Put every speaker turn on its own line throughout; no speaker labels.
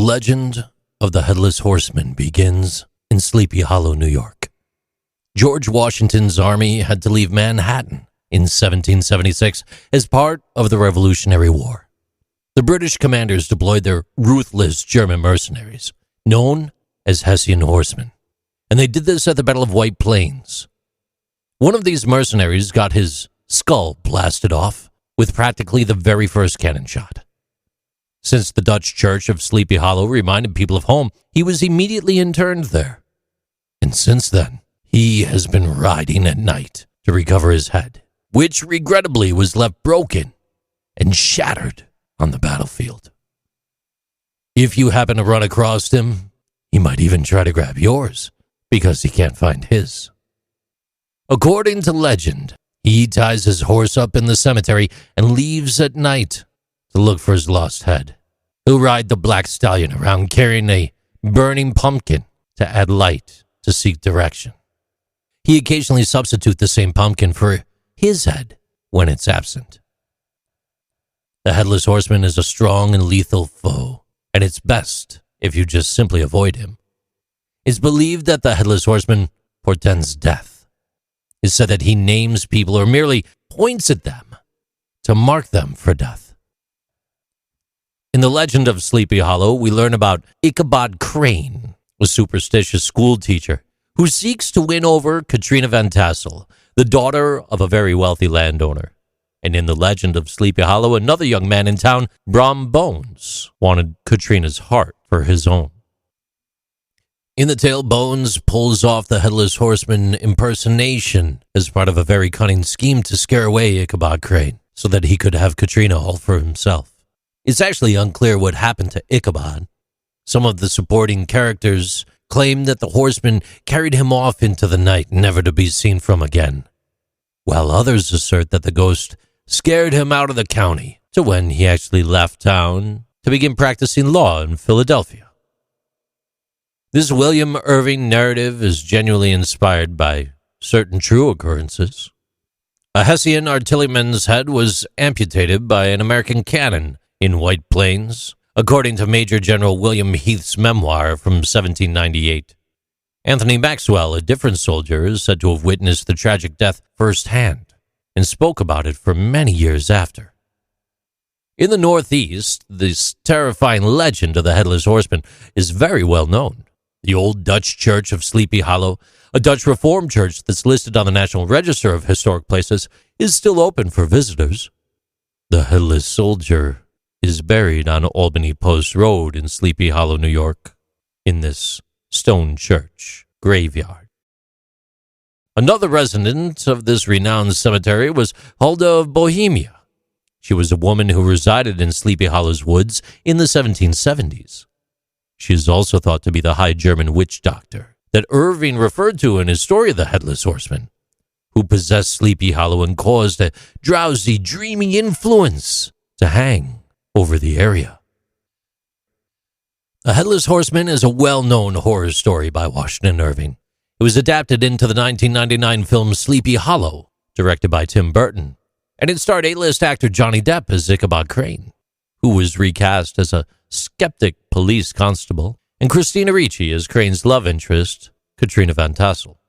legend of the Headless Horseman begins in Sleepy Hollow, New York. George Washington's army had to leave Manhattan in 1776 as part of the Revolutionary War. The British commanders deployed their ruthless German mercenaries, known as Hessian horsemen, and they did this at the Battle of White Plains. One of these mercenaries got his skull blasted off with practically the very first cannon shot. Since the Dutch church of Sleepy Hollow reminded people of home, he was immediately interned there. And since then, he has been riding at night to recover his head, which regrettably was left broken and shattered on the battlefield. If you happen to run across him, he might even try to grab yours because he can't find his. According to legend, he ties his horse up in the cemetery and leaves at night to look for his lost head. He'll ride the black stallion around carrying a burning pumpkin to add light to seek direction. He occasionally substitutes the same pumpkin for his head when it's absent. The Headless Horseman is a strong and lethal foe, and it's best if you just simply avoid him. It's believed that the Headless Horseman portends death. It's said that he names people or merely points at them to mark them for death. In the legend of Sleepy Hollow, we learn about Ichabod Crane, a superstitious school teacher who seeks to win over Katrina Van Tassel, the daughter of a very wealthy landowner. And in the legend of Sleepy Hollow, another young man in town, Brom Bones, wanted Katrina's heart for his own. In the tale, Bones pulls off the Headless Horseman impersonation as part of a very cunning scheme to scare away Ichabod Crane so that he could have Katrina all for himself. It's actually unclear what happened to Ichabod. Some of the supporting characters claim that the horseman carried him off into the night, never to be seen from again, while others assert that the ghost scared him out of the county to when he actually left town to begin practicing law in Philadelphia. This William Irving narrative is genuinely inspired by certain true occurrences. A Hessian artilleryman's head was amputated by an American cannon in White Plains, according to Major General William Heath's memoir from 1798. Anthony Maxwell, a different soldier, is said to have witnessed the tragic death firsthand and spoke about it for many years after. In the Northeast, this terrifying legend of the Headless Horseman is very well known. The old Dutch church of Sleepy Hollow, a Dutch Reformed church that's listed on the National Register of Historic Places, is still open for visitors. The Headless Soldier is buried on Albany Post Road in Sleepy Hollow, New York, in this stone church graveyard. Another resident of this renowned cemetery was Hulda of Bohemia. She was a woman who resided in Sleepy Hollow's woods in the 1770s. She is also thought to be the High German witch doctor that Irving referred to in his story of the Headless Horseman, who possessed Sleepy Hollow and caused a drowsy, dreamy influence to hang over the area. The Headless Horseman is a well-known horror story by Washington Irving. It was adapted into the 1999 film Sleepy Hollow, directed by Tim Burton, and it starred A-list actor Johnny Depp as Ichabod Crane, who was recast as a skeptic police constable, and Christina Ricci as Crane's love interest, Katrina Van Tassel.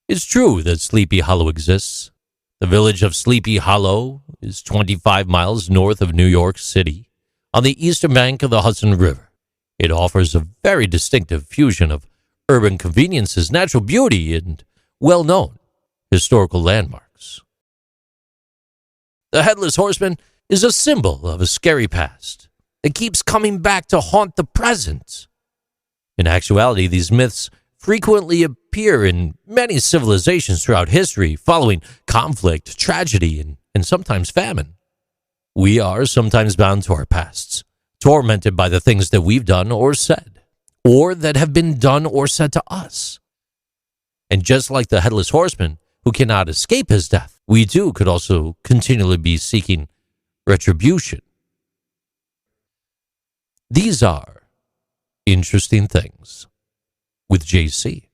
It's true that Sleepy Hollow exists. The village of Sleepy Hollow is 25 miles north of New York City, on the eastern bank of the Hudson River. It offers a very distinctive fusion of urban conveniences, natural beauty, and well-known historical landmarks. The Headless Horseman is a symbol of a scary past that keeps coming back to haunt the present. In actuality, these myths frequently appear in many civilizations throughout history, following conflict, tragedy, and sometimes famine. We are sometimes bound to our pasts, tormented by the things that we've done or said, or that have been done or said to us. And just like the Headless Horseman, who cannot escape his death, we too could also continually be seeking retribution. These are Interesting Things with JC.